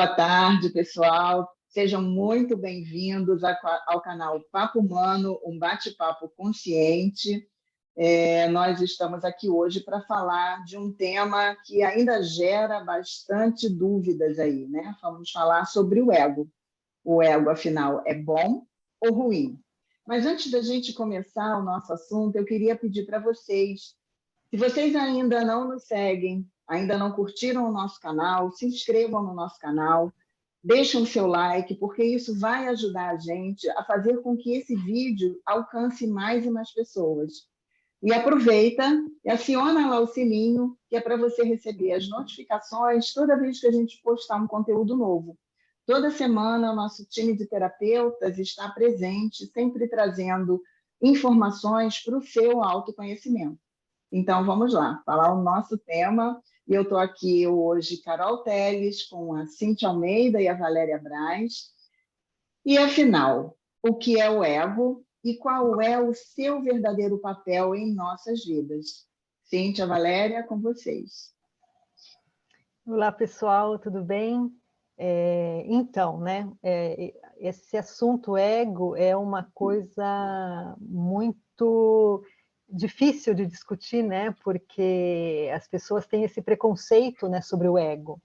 Boa tarde, pessoal. Sejam muito bem-vindos ao canal Papo Humano, um bate-papo consciente. Nós estamos aqui hoje para falar de um tema que ainda gera bastante dúvidas aí, né? Vamos falar sobre o ego. O ego, afinal, é bom ou ruim? Mas antes da gente começar o nosso assunto, eu queria pedir para vocês, se vocês ainda não nos seguem, ainda não curtiram o nosso canal, se inscrevam no nosso canal, deixem o seu like, porque isso vai ajudar a gente a fazer com que esse vídeo alcance mais e mais pessoas. E aproveita e aciona lá o sininho, que é para você receber as notificações toda vez que a gente postar um conteúdo novo. Toda semana, o nosso time de terapeutas está presente, sempre trazendo informações para o seu autoconhecimento. Então, vamos lá, falar o nosso tema. E eu estou aqui hoje, Carol Telles, com a Cíntia Almeida e a Valéria Braz. E, afinal, o que é o ego e qual é o seu verdadeiro papel em nossas vidas? Cíntia, Valéria, com vocês. Olá, pessoal, tudo bem? Esse assunto ego é uma coisa muito difícil de discutir, né? Porque as pessoas têm esse preconceito, né, sobre o ego.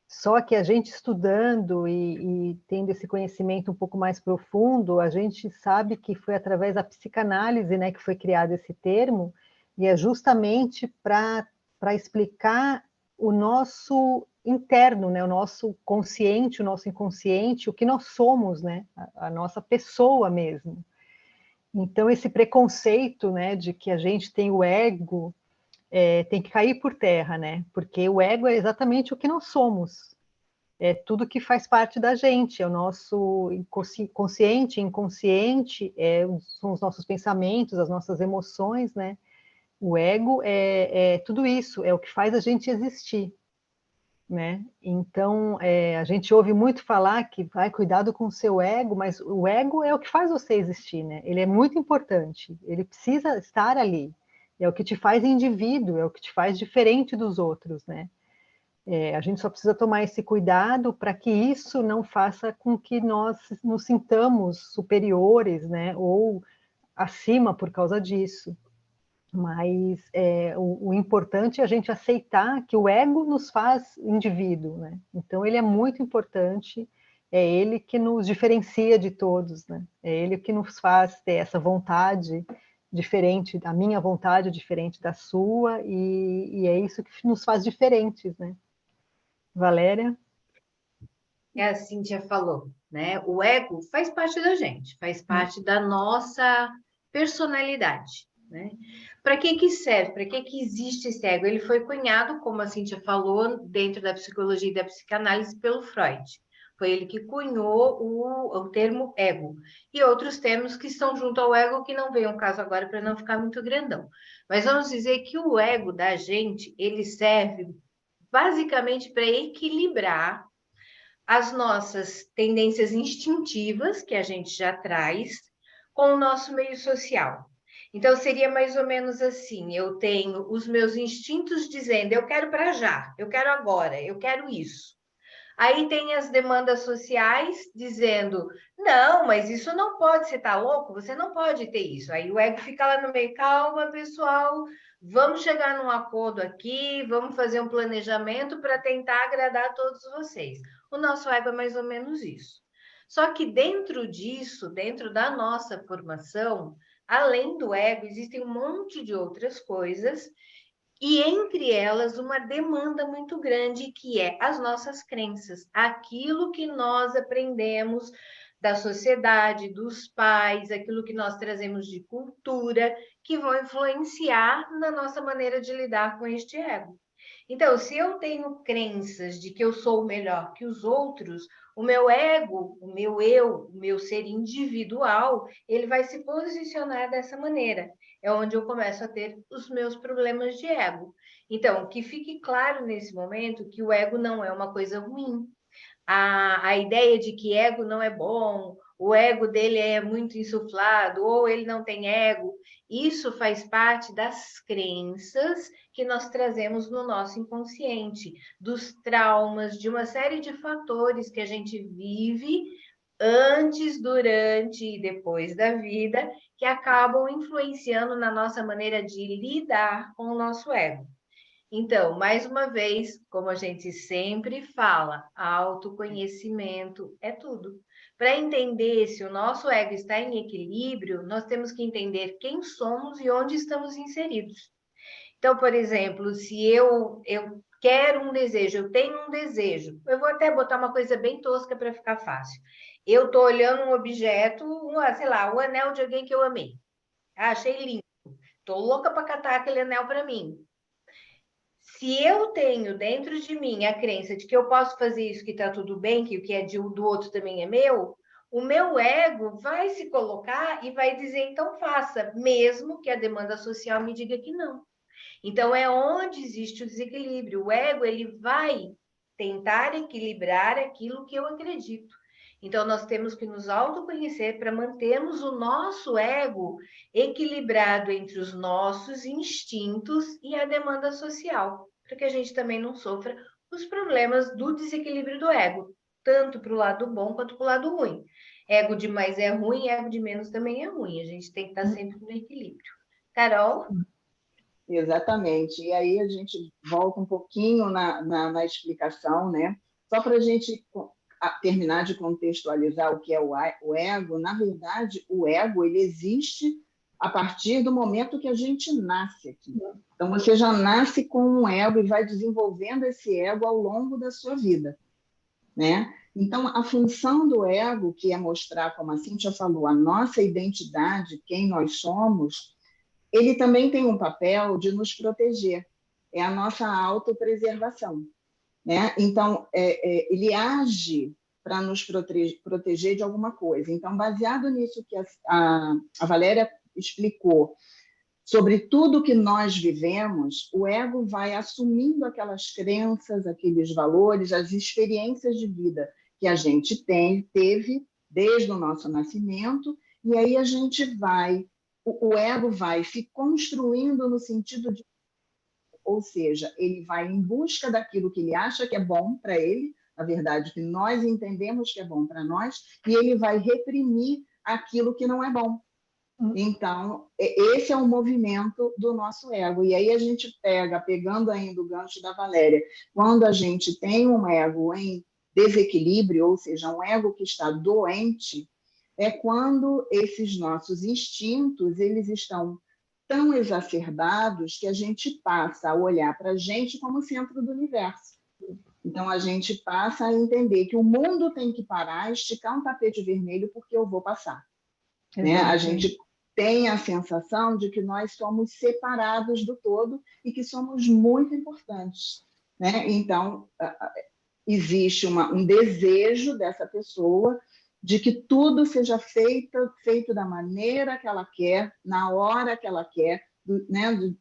Só que a gente estudando e tendo esse conhecimento um pouco mais profundo, a gente sabe que foi através da psicanálise, né, que foi criado esse termo, e é justamente para explicar o nosso interno, né, o nosso consciente, o nosso inconsciente, o que nós somos, né, a nossa pessoa mesmo. Então, esse preconceito, né, de que a gente tem o ego, tem que cair por terra, né, porque o ego é exatamente o que nós somos. É tudo que faz parte da gente, é o nosso consciente, inconsciente, são os nossos pensamentos, as nossas emoções, né? O ego é tudo isso, é o que faz a gente existir, né? Então, a gente ouve muito falar que vai cuidado com o seu ego, mas o ego é o que faz você existir, né? Ele é muito importante, ele precisa estar ali, é o que te faz indivíduo, é o que te faz diferente dos outros, né? A gente só precisa tomar esse cuidado para que isso não faça com que nós nos sintamos superiores, né, ou acima por causa disso. Mas o importante é a gente aceitar que o ego nos faz indivíduo, né? Então ele é muito importante, é ele que nos diferencia de todos, né? É ele que nos faz ter essa vontade diferente, a minha vontade diferente da sua, e é isso que nos faz diferentes, né? Valéria? A Cíntia falou, né? O ego faz parte da gente, faz parte da nossa personalidade, né? Para que serve? Para que existe esse ego? Ele foi cunhado, como a Cíntia falou, dentro da psicologia e da psicanálise pelo Freud. Foi ele que cunhou o termo ego. E outros termos que estão junto ao ego, que não vem ao caso agora para não ficar muito grandão. Mas vamos dizer que o ego da gente, ele serve basicamente para equilibrar as nossas tendências instintivas, que a gente já traz, com o nosso meio social. Então, seria mais ou menos assim: eu tenho os meus instintos dizendo, eu quero para já, eu quero agora, eu quero isso. Aí tem as demandas sociais dizendo, não, mas isso não pode, você está louco? Você não pode ter isso. Aí o ego fica lá no meio, calma, pessoal, vamos chegar num acordo aqui, vamos fazer um planejamento para tentar agradar todos vocês. O nosso ego é mais ou menos isso. Só que dentro disso, dentro da nossa formação, além do ego, existem um monte de outras coisas, e entre elas uma demanda muito grande, que é as nossas crenças, aquilo que nós aprendemos da sociedade, dos pais, aquilo que nós trazemos de cultura, que vão influenciar na nossa maneira de lidar com este ego. Então, se eu tenho crenças de que eu sou melhor que os outros, o meu ego, o meu eu, o meu ser individual, ele vai se posicionar dessa maneira. É onde eu começo a ter os meus problemas de ego. Então, que fique claro nesse momento que o ego não é uma coisa ruim. A ideia de que ego não é bom, o ego dele é muito insuflado, ou ele não tem ego. Isso faz parte das crenças que nós trazemos no nosso inconsciente, dos traumas, de uma série de fatores que a gente vive antes, durante e depois da vida, que acabam influenciando na nossa maneira de lidar com o nosso ego. Então, mais uma vez, como a gente sempre fala, autoconhecimento é tudo. Para entender se o nosso ego está em equilíbrio, nós temos que entender quem somos e onde estamos inseridos. Então, por exemplo, se eu quero um desejo, eu tenho um desejo, eu vou até botar uma coisa bem tosca para ficar fácil. Eu estou olhando um objeto, sei lá, o anel de alguém que eu amei. Achei lindo. Estou louca para catar aquele anel para mim. Se eu tenho dentro de mim a crença de que eu posso fazer isso, que está tudo bem, que o que é do outro também é meu, o meu ego vai se colocar e vai dizer, então faça, mesmo que a demanda social me diga que não. Então, é onde existe o desequilíbrio. O ego, ele vai tentar equilibrar aquilo que eu acredito. Então, nós temos que nos autoconhecer para mantermos o nosso ego equilibrado entre os nossos instintos e a demanda social, para que a gente também não sofra os problemas do desequilíbrio do ego, tanto para o lado bom quanto para o lado ruim. Ego de mais é ruim, ego de menos também é ruim. A gente tem que estar sempre no equilíbrio. Carol? Exatamente. E aí a gente volta um pouquinho na explicação, né? Só para a gente terminar de contextualizar o que é o ego. Na verdade, o ego ele existe a partir do momento que a gente nasce aqui. Então, você já nasce com um ego e vai desenvolvendo esse ego ao longo da sua vida, né? Então, a função do ego, que é mostrar, como a Cíntia falou, a nossa identidade, quem nós somos, ele também tem um papel de nos proteger, é a nossa autopreservação, né? Então, ele age para nos proteger de alguma coisa. Então, baseado nisso que a Valéria explicou, sobre tudo que nós vivemos, o ego vai assumindo aquelas crenças, aqueles valores, as experiências de vida que a gente teve desde o nosso nascimento, e aí a gente o ego vai se construindo no sentido de, ou seja, ele vai em busca daquilo que ele acha que é bom para ele, na verdade, que nós entendemos que é bom para nós, e ele vai reprimir aquilo que não é bom. Então, esse é o movimento do nosso ego. E aí a gente pegando ainda o gancho da Valéria, quando a gente tem um ego em desequilíbrio, ou seja, um ego que está doente, é quando esses nossos instintos eles estão tão exacerbados que a gente passa a olhar para a gente como centro do universo. Então, a gente passa a entender que o mundo tem que parar, esticar um tapete vermelho porque eu vou passar. Né? A gente tem a sensação de que nós somos separados do todo e que somos muito importantes. Né? Então, existe um desejo dessa pessoa de que tudo seja feito da maneira que ela quer, na hora que ela quer, né?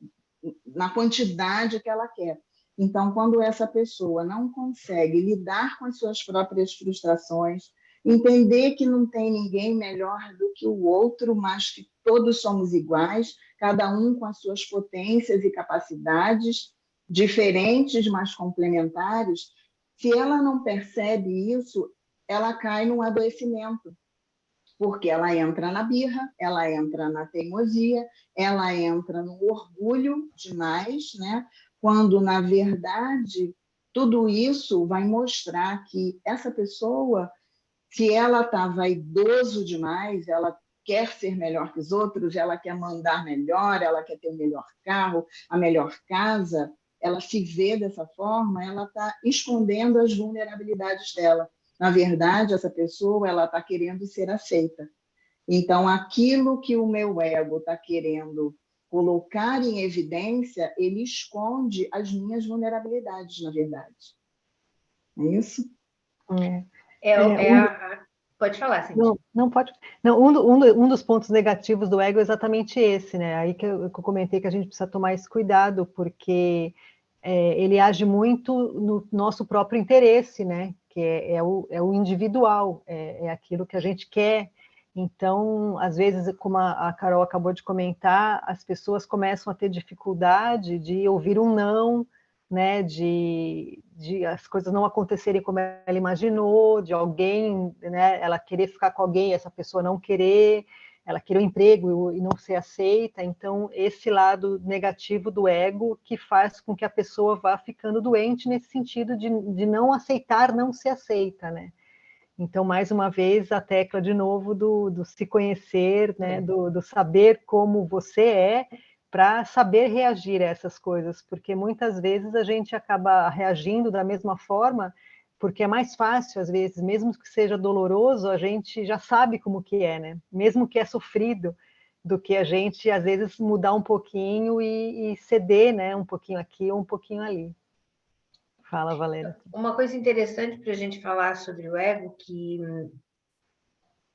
Na quantidade que ela quer. Então, quando essa pessoa não consegue lidar com as suas próprias frustrações, entender que não tem ninguém melhor do que o outro, mas que todos somos iguais, cada um com as suas potências e capacidades diferentes, mas complementares, se ela não percebe isso, ela cai num adoecimento, porque ela entra na birra, ela entra na teimosia, ela entra no orgulho demais, né? Quando, na verdade, tudo isso vai mostrar que essa pessoa, se ela está vaidoso demais, ela quer ser melhor que os outros, ela quer mandar melhor, ela quer ter o melhor carro, a melhor casa, ela se vê dessa forma, ela está escondendo as vulnerabilidades dela. Na verdade, essa pessoa ela está querendo ser aceita. Então, aquilo que o meu ego está querendo colocar em evidência, ele esconde as minhas vulnerabilidades, na verdade. É isso? Pode falar, Cíntia. Não pode. Não, um dos pontos negativos do ego é exatamente esse, né? Aí que eu comentei que a gente precisa tomar esse cuidado, porque ele age muito no nosso próprio interesse, né? porque é o individual, é aquilo que a gente quer. Então, às vezes, como a Carol acabou de comentar, as pessoas começam a ter dificuldade de ouvir um não, né, de as coisas não acontecerem como ela imaginou, de alguém, né, ela querer ficar com alguém, essa pessoa não querer, ela querer um emprego e não ser aceita. Então, esse lado negativo do ego que faz com que a pessoa vá ficando doente nesse sentido de não aceitar, não ser aceita, né? Então, mais uma vez, a tecla de novo do se conhecer, né? Do saber como você é, para saber reagir a essas coisas, porque muitas vezes a gente acaba reagindo da mesma forma, porque é mais fácil, às vezes, mesmo que seja doloroso, a gente já sabe como que é, né? Mesmo que é sofrido, do que a gente, às vezes, mudar um pouquinho e ceder, né? Um pouquinho aqui ou um pouquinho ali. Fala, Valéria. Uma coisa interessante para a gente falar sobre o ego, que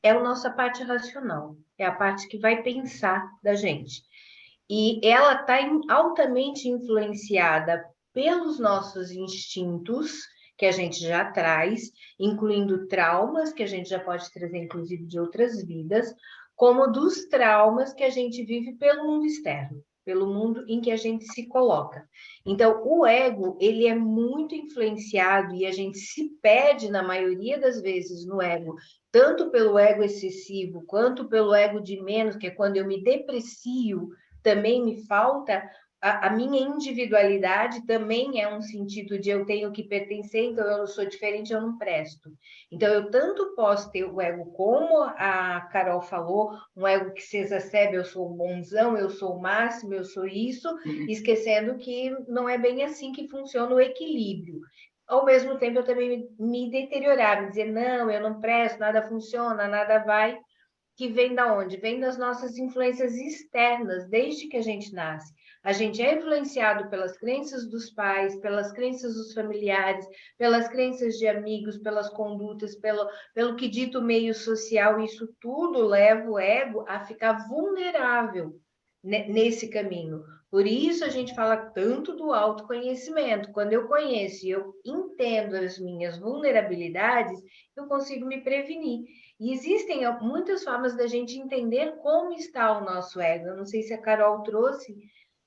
é a nossa parte racional, é a parte que vai pensar da gente. E ela está altamente influenciada pelos nossos instintos, que a gente já traz, incluindo traumas, que a gente já pode trazer, inclusive, de outras vidas, como dos traumas que a gente vive pelo mundo externo, pelo mundo em que a gente se coloca. Então, o ego, ele é muito influenciado e a gente se perde, na maioria das vezes, no ego, tanto pelo ego excessivo, quanto pelo ego de menos, que é quando eu me deprecio, também me falta a minha individualidade, também é um sentido de eu tenho que pertencer, então eu sou diferente, eu não presto. Então, eu tanto posso ter o ego, como a Carol falou, um ego que se exacerba, eu sou o bonzão, eu sou o máximo, eu sou isso, esquecendo que não é bem assim que funciona o equilíbrio. Ao mesmo tempo, eu também me deteriorar, me dizer, não, eu não presto, nada funciona, nada vai, que vem da onde? Vem das nossas influências externas, desde que a gente nasce. A gente é influenciado pelas crenças dos pais, pelas crenças dos familiares, pelas crenças de amigos, pelas condutas, pelo que dito o meio social. Isso tudo leva o ego a ficar vulnerável nesse caminho. Por isso a gente fala tanto do autoconhecimento. Quando eu conheço e eu entendo as minhas vulnerabilidades, eu consigo me prevenir. E existem muitas formas da gente entender como está o nosso ego. Eu não sei se a Carol trouxe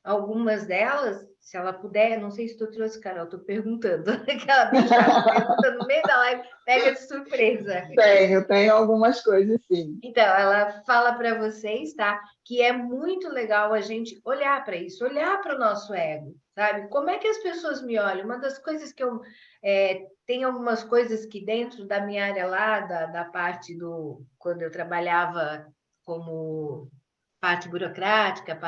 algumas delas, se ela puder, não sei se tu trouxe, Carol, estou perguntando. Aquela bem chata, pergunta no meio da live, pega de surpresa. Tenho algumas coisas, sim. Então, ela fala para vocês, tá? Que é muito legal a gente olhar para isso, olhar para o nosso ego, sabe? Como é que as pessoas me olham? Uma das coisas que eu... tem algumas coisas que dentro da minha área lá, da parte do... Quando eu trabalhava como parte burocrática,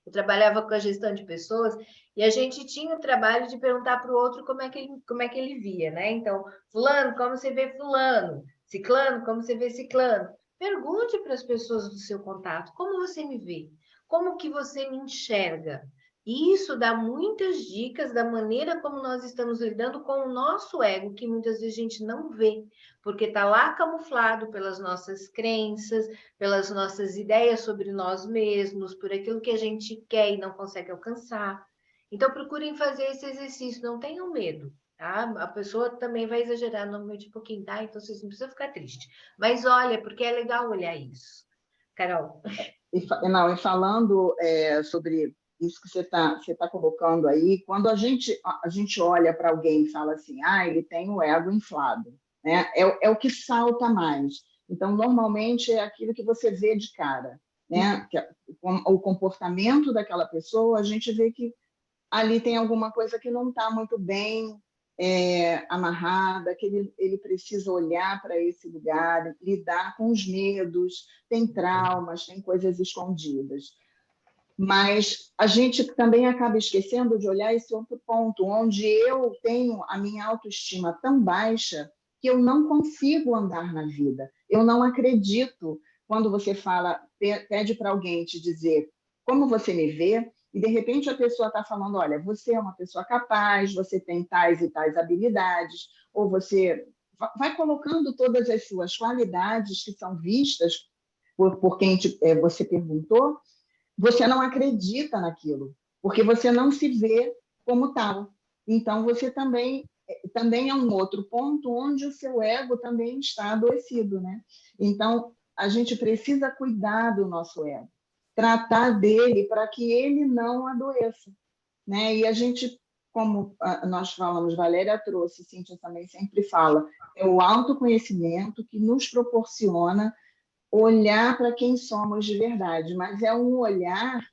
eu trabalhava com a gestão de pessoas, e a gente tinha o trabalho de perguntar para o outro como é que ele via, né? Então, fulano, como você vê fulano? Ciclano, como você vê ciclano? Pergunte para as pessoas do seu contato, como você me vê? Como que você me enxerga? E isso dá muitas dicas da maneira como nós estamos lidando com o nosso ego, que muitas vezes a gente não vê, porque está lá camuflado pelas nossas crenças, pelas nossas ideias sobre nós mesmos, por aquilo que a gente quer e não consegue alcançar. Então, procurem fazer esse exercício, não tenham medo. Tá? A pessoa também vai exagerar normalmente um pouquinho, tá? Então vocês não precisam ficar tristes. Mas olha, porque é legal olhar isso. Carol. E falando sobre isso que você tá colocando aí, quando a gente olha para alguém e fala assim, ele tem o ego inflado, né? É o que salta mais. Então, normalmente, é aquilo que você vê de cara, né? O comportamento daquela pessoa, a gente vê que ali tem alguma coisa que não está muito bem amarrada, que ele precisa olhar para esse lugar, lidar com os medos, tem traumas, tem coisas escondidas. Mas a gente também acaba esquecendo de olhar esse outro ponto, onde eu tenho a minha autoestima tão baixa que eu não consigo andar na vida. Eu não acredito quando você pede para alguém te dizer como você me vê, e de repente a pessoa está falando, olha, você é uma pessoa capaz, você tem tais e tais habilidades, ou você vai colocando todas as suas qualidades que são vistas por quem você perguntou, você não acredita naquilo, porque você não se vê como tal. Então, você também também é um outro ponto onde o seu ego também está adoecido, né? Então, a gente precisa cuidar do nosso ego, tratar dele para que ele não adoeça, né? E a gente, como nós falamos, Valéria trouxe, Cíntia também sempre fala, é o autoconhecimento que nos proporciona olhar para quem somos de verdade, mas é um olhar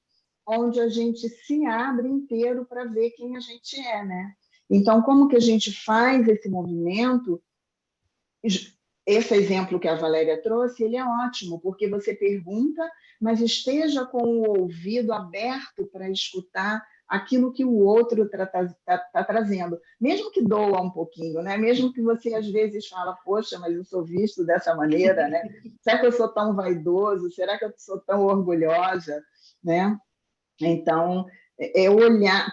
onde a gente se abre inteiro para ver quem a gente é, né? Então, como que a gente faz esse movimento? Esse exemplo que a Valéria trouxe, ele é ótimo, porque você pergunta, mas esteja com o ouvido aberto para escutar aquilo que o outro está trazendo, mesmo que doa um pouquinho, né? Mesmo que você às vezes fala, poxa, mas eu sou visto dessa maneira, né? Será que eu sou tão vaidoso? Será que eu sou tão orgulhosa, né? Então, é olhar,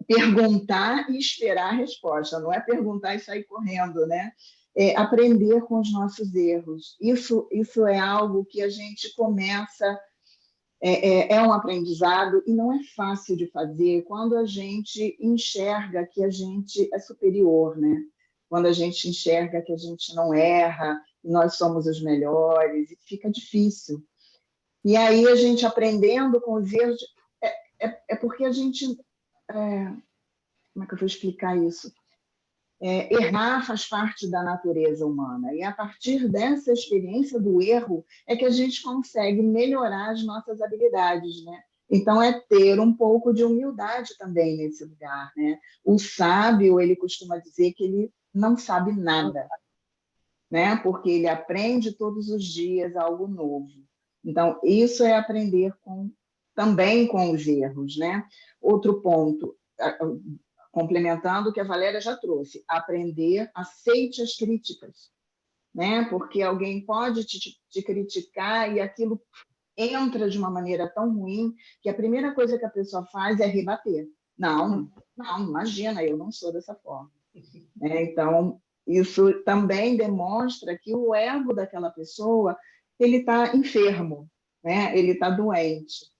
perguntar e esperar a resposta, não é perguntar e sair correndo, né? É aprender com os nossos erros. Isso é algo que a gente começa, é um aprendizado e não é fácil de fazer quando a gente enxerga que a gente é superior, né? Quando a gente enxerga que a gente não erra, que nós somos os melhores, e fica difícil. E aí a gente aprendendo com os erros, é porque a gente... como é que eu vou explicar isso? Errar faz parte da natureza humana, e a partir dessa experiência do erro é que a gente consegue melhorar as nossas habilidades, né? Então, é ter um pouco de humildade também nesse lugar, né? O sábio, ele costuma dizer que ele não sabe nada, né? Porque ele aprende todos os dias algo novo. Então, isso é aprender também com os erros, né? Outro ponto, complementando o que a Valéria já trouxe, aprender, aceite as críticas, né? Porque alguém pode te criticar e aquilo entra de uma maneira tão ruim que a primeira coisa que a pessoa faz é rebater. Não, imagina, eu não sou dessa forma. Então, isso também demonstra que o ego daquela pessoa ele está enfermo, né? Ele está doente.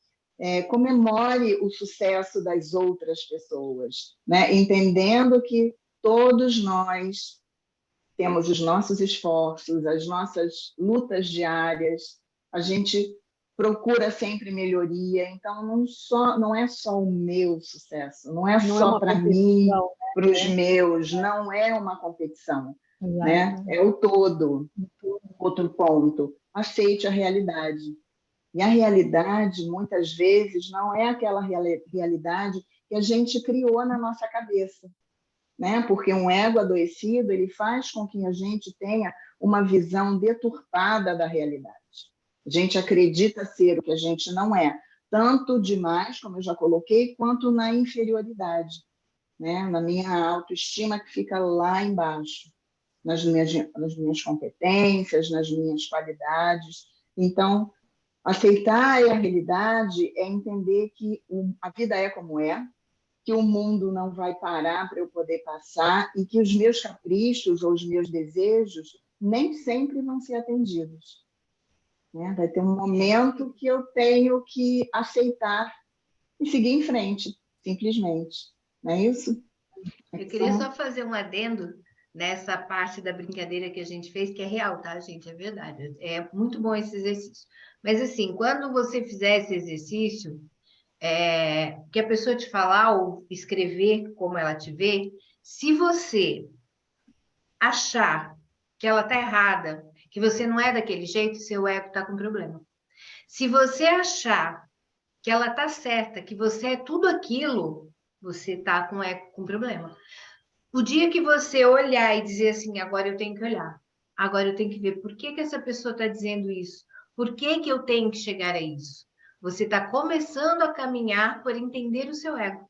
Comemore o sucesso das outras pessoas, né? Entendendo que todos nós temos os nossos esforços, as nossas lutas diárias, a gente procura sempre melhoria, então não é só o meu sucesso, não é só para mim, para os meus, não é uma competição, né? É o todo. Outro ponto, aceite a realidade. E a realidade, muitas vezes, não é aquela realidade que a gente criou na nossa cabeça, né? Porque um ego adoecido, ele faz com que a gente tenha uma visão deturpada da realidade. A gente acredita ser o que a gente não é, tanto demais, como eu já coloquei, quanto na inferioridade, né? Na minha autoestima que fica lá embaixo, nas minhas competências, nas minhas qualidades. Então, aceitar a realidade é entender que a vida é como é, que o mundo não vai parar para eu poder passar e que os meus caprichos ou os meus desejos nem sempre vão ser atendidos, né? Vai ter um momento que eu tenho que aceitar e seguir em frente, simplesmente. Não é isso? Eu queria só fazer um adendo nessa parte da brincadeira que a gente fez, que é real, tá, gente? É verdade. É muito bom esse exercício. Mas, assim, quando você fizer esse exercício, que a pessoa te falar ou escrever como ela te vê, se você achar que ela está errada, que você não é daquele jeito, seu ego está com problema. Se você achar que ela está certa, que você é tudo aquilo, você está com problema. O dia que você olhar e dizer assim, agora eu tenho que olhar, agora eu tenho que ver por que essa pessoa está dizendo isso, por que eu tenho que chegar a isso. Você está começando a caminhar por entender o seu ego.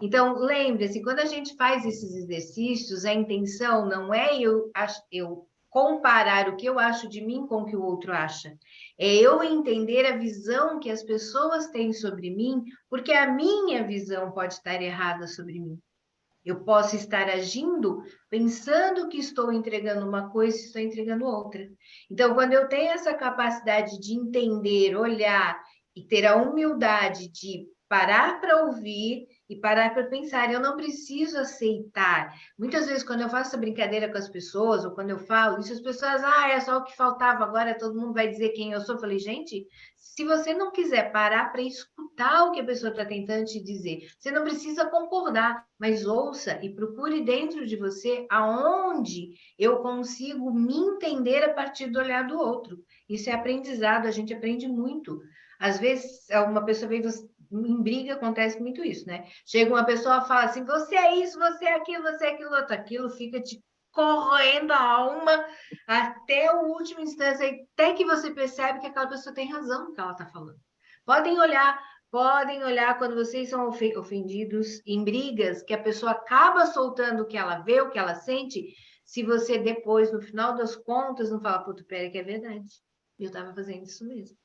Então, lembre-se, quando a gente faz esses exercícios, a intenção não é eu comparar o que eu acho de mim com o que o outro acha. É eu entender a visão que as pessoas têm sobre mim, porque a minha visão pode estar errada sobre mim. Eu posso estar agindo pensando que estou entregando uma coisa e estou entregando outra. Então, quando eu tenho essa capacidade de entender, olhar e ter a humildade de parar para ouvir e parar para pensar. Eu não preciso aceitar. Muitas vezes, quando eu faço essa brincadeira com as pessoas, ou quando eu falo isso, as pessoas, é só o que faltava, agora todo mundo vai dizer quem eu sou. Eu falei, gente, se você não quiser parar para escutar o que a pessoa está tentando te dizer, você não precisa concordar, mas ouça e procure dentro de você aonde eu consigo me entender a partir do olhar do outro. Isso é aprendizado, a gente aprende muito. Às vezes, uma pessoa vem em briga, acontece muito isso, né? Chega uma pessoa e fala assim, você é isso, você é aquilo, outro. Aquilo fica te corroendo a alma até o último instante, até que você percebe que aquela pessoa tem razão no que ela está falando. Podem olhar quando vocês são ofendidos em brigas, que a pessoa acaba soltando o que ela vê, o que ela sente, se você depois, no final das contas, não fala, puto, pera que é verdade, eu estava fazendo isso mesmo.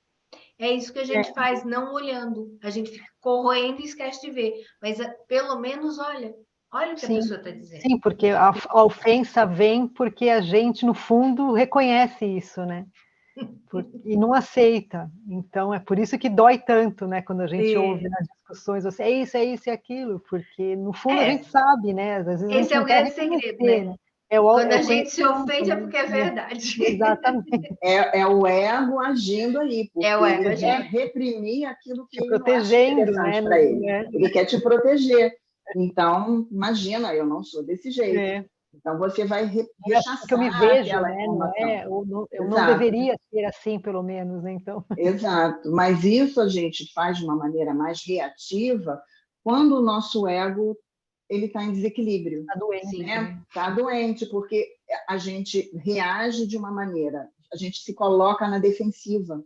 É isso que a gente faz, não olhando. A gente fica corroendo e esquece de ver. Mas pelo menos olha o que a pessoa está dizendo. Sim, porque a ofensa vem porque a gente, no fundo, reconhece isso, né? E não aceita. Então, é por isso que dói tanto, né? Quando a gente ouve nas discussões, você, é isso e aquilo, porque, no fundo, a gente sabe, né? Às vezes a gente esse é o grande segredo, né? Quando a gente se ofende é porque é verdade. Exatamente. É o ego agindo aí, porque o ego ele quer reprimir aquilo que ele não acha protegendo, interessante né? para ele. Ele quer te proteger. Então, imagina, eu não sou desse jeito. Então, você vai rechaçar que eu me vejo, aquela né? informação. Eu não deveria ser assim, pelo menos, né? Então... Exato. Mas isso a gente faz de uma maneira mais reativa quando o nosso ego ele está em desequilíbrio. Está doente. Né? Está doente, porque a gente reage de uma maneira, a gente se coloca na defensiva.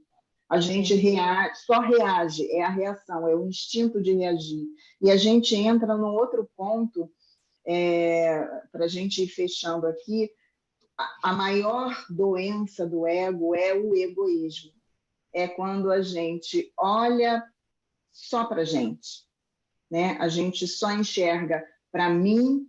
A gente só reage, é a reação, é o instinto de reagir. E a gente entra num outro ponto, para a gente ir fechando aqui, a maior doença do ego é o egoísmo. É quando a gente olha só para a gente, né? A gente só enxerga para mim,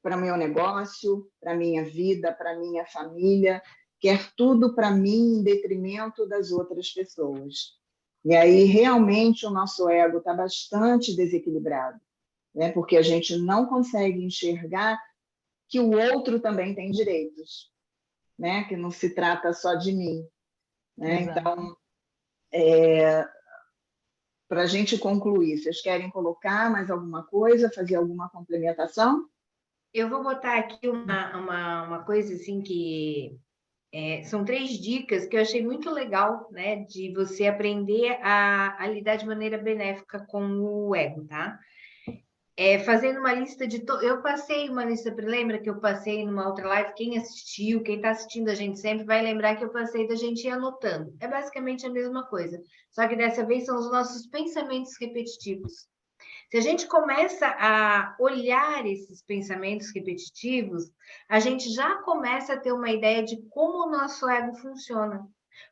para o meu negócio, para a minha vida, para a minha família, quer tudo para mim em detrimento das outras pessoas. E aí, realmente, o nosso ego está bastante desequilibrado, né? Porque a gente não consegue enxergar que o outro também tem direitos, né? Que não se trata só de mim. Né? Então, para a gente concluir, vocês querem colocar mais alguma coisa, fazer alguma complementação? Eu vou botar aqui uma coisa assim que são 3 dicas que eu achei muito legal, né? De você aprender a lidar de maneira benéfica com o ego, tá? Fazendo uma lista de... Eu passei uma lista, lembra que eu passei numa outra live? Quem assistiu, quem está assistindo a gente sempre vai lembrar que eu passei da gente ir anotando. É basicamente a mesma coisa, só que dessa vez são os nossos pensamentos repetitivos. Se a gente começa a olhar esses pensamentos repetitivos, a gente já começa a ter uma ideia de como o nosso ego funciona.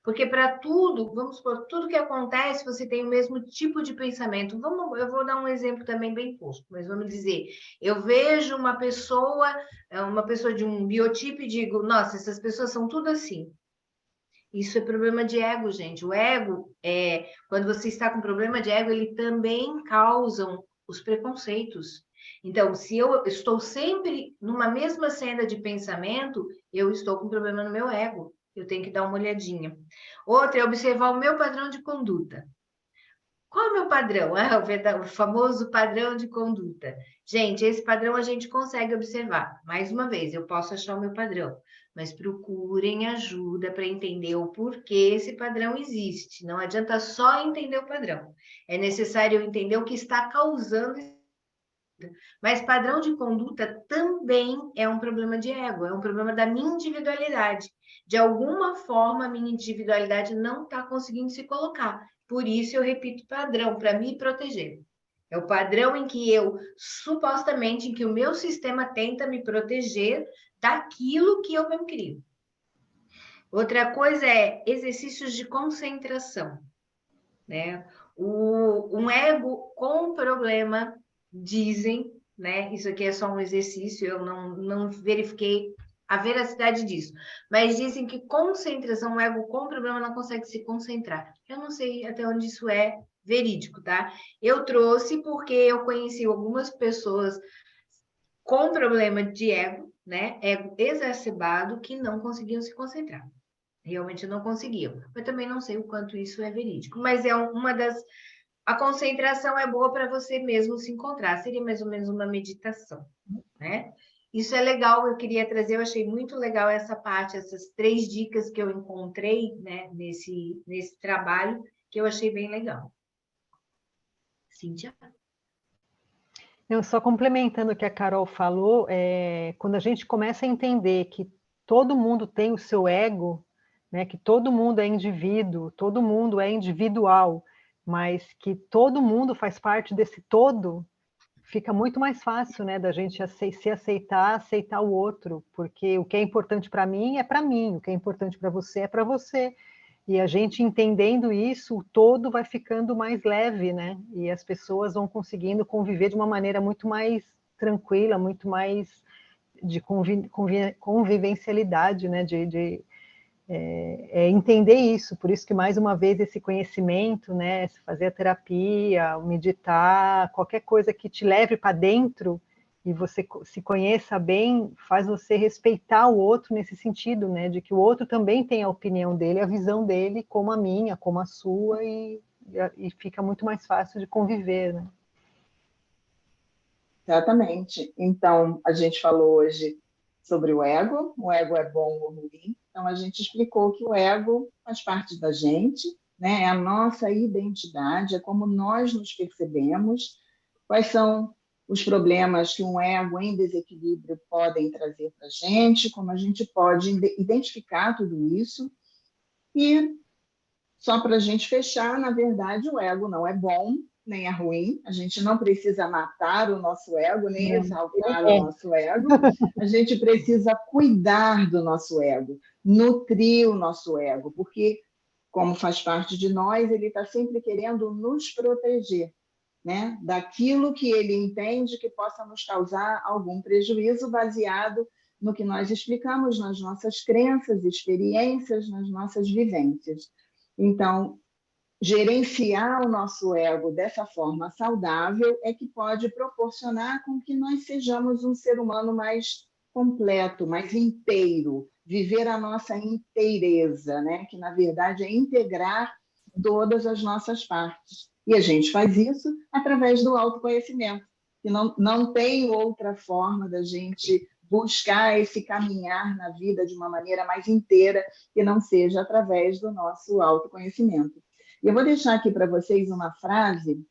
Porque para tudo, vamos supor, tudo que acontece, você tem o mesmo tipo de pensamento. Eu vou dar um exemplo também bem posto, mas vamos dizer, eu vejo uma pessoa de um biotipo e digo, nossa, essas pessoas são tudo assim. Isso é problema de ego, gente. O ego, quando você está com problema de ego, ele também causa os preconceitos. Então, se eu estou sempre numa mesma senda de pensamento, eu estou com problema no meu ego. Eu tenho que dar uma olhadinha. Outra é observar o meu padrão de conduta. Qual é o meu padrão? O famoso padrão de conduta. Gente, esse padrão a gente consegue observar. Mais uma vez, eu posso achar o meu padrão, mas procurem ajuda para entender o porquê esse padrão existe. Não adianta só entender o padrão. É necessário entender o que está causando. Mas padrão de conduta também é um problema de ego, é um problema da minha individualidade. De alguma forma, a minha individualidade não está conseguindo se colocar. Por isso, eu repito padrão, para me proteger. É o padrão em que supostamente, em que o meu sistema tenta me proteger daquilo que eu mesmo crio. Outra coisa é exercícios de concentração, né? Um ego com problema, dizem, né? Isso aqui é só um exercício, eu não verifiquei a veracidade disso, mas dizem que concentração, um ego com problema não consegue se concentrar. Eu não sei até onde isso é verídico, tá? Eu trouxe porque eu conheci algumas pessoas com problema de ego, né? Ego exacerbado, que não conseguiam se concentrar. Realmente não conseguiam. Eu também não sei o quanto isso é verídico, mas é uma das... A concentração é boa para você mesmo se encontrar. Seria mais ou menos uma meditação, né? Isso é legal, eu queria trazer, eu achei muito legal essa parte, essas 3 dicas que eu encontrei, né, nesse trabalho, que eu achei bem legal. Cíntia? Eu só complementando o que a Carol falou, quando a gente começa a entender que todo mundo tem o seu ego, né, que todo mundo é indivíduo, todo mundo é individual, mas que todo mundo faz parte desse todo, fica muito mais fácil, né, da gente se aceitar, aceitar o outro, porque o que é importante para mim é para mim, o que é importante para você é para você. E a gente entendendo isso, o todo vai ficando mais leve, né? E as pessoas vão conseguindo conviver de uma maneira muito mais tranquila, muito mais de convivencialidade, né? Entender isso. Por isso que, mais uma vez, esse conhecimento, né? Fazer a terapia, meditar, qualquer coisa que te leve para dentro e você se conheça bem, faz você respeitar o outro nesse sentido, né? De que o outro também tem a opinião dele, a visão dele, como a minha, como a sua, e fica muito mais fácil de conviver, né? Exatamente. Então, a gente falou hoje sobre o ego é bom ou ruim. Então, a gente explicou que o ego faz parte da gente, né? É a nossa identidade, é como nós nos percebemos, quais são os problemas que um ego em desequilíbrio podem trazer para a gente, como a gente pode identificar tudo isso. E só para a gente fechar, na verdade, o ego não é bom, nem é ruim. A gente não precisa matar o nosso ego, nem exaltar o nosso ego. A gente precisa cuidar do nosso ego, nutrir o nosso ego, porque, como faz parte de nós, ele está sempre querendo nos proteger, né? Daquilo que ele entende que possa nos causar algum prejuízo, baseado no que nós explicamos nas nossas crenças, experiências, nas nossas vivências. Então, gerenciar o nosso ego dessa forma saudável é que pode proporcionar com que nós sejamos um ser humano mais completo, mais inteiro, viver a nossa inteireza, né? Que na verdade é integrar todas as nossas partes. E a gente faz isso através do autoconhecimento, que não tem outra forma da gente buscar esse caminhar na vida de uma maneira mais inteira que não seja através do nosso autoconhecimento. E eu vou deixar aqui para vocês uma frase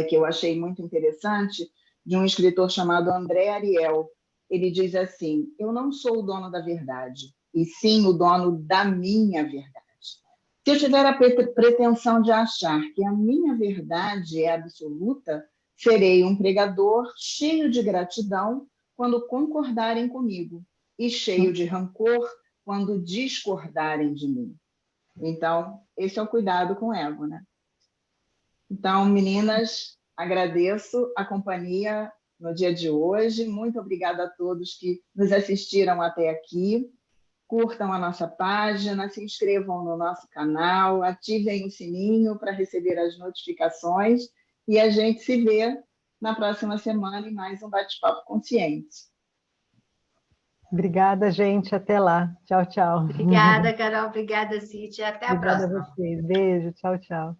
que eu achei muito interessante, de um escritor chamado André Ariel. Ele diz assim: eu não sou o dono da verdade, e sim o dono da minha verdade. Se eu tiver a pretensão de achar que a minha verdade é absoluta, serei um pregador cheio de gratidão quando concordarem comigo, e cheio de rancor quando discordarem de mim. Então, esse é o cuidado com o ego, né? Então, meninas, agradeço a companhia no dia de hoje. Muito obrigada a todos que nos assistiram até aqui. Curtam a nossa página, se inscrevam no nosso canal, ativem o sininho para receber as notificações e a gente se vê na próxima semana em mais um Bate-Papo Consciente. Obrigada, gente. Até lá. Tchau, tchau. Obrigada, Carol. Obrigada, Cíntia. Até a próxima. Obrigada a vocês. Beijo. Tchau, tchau.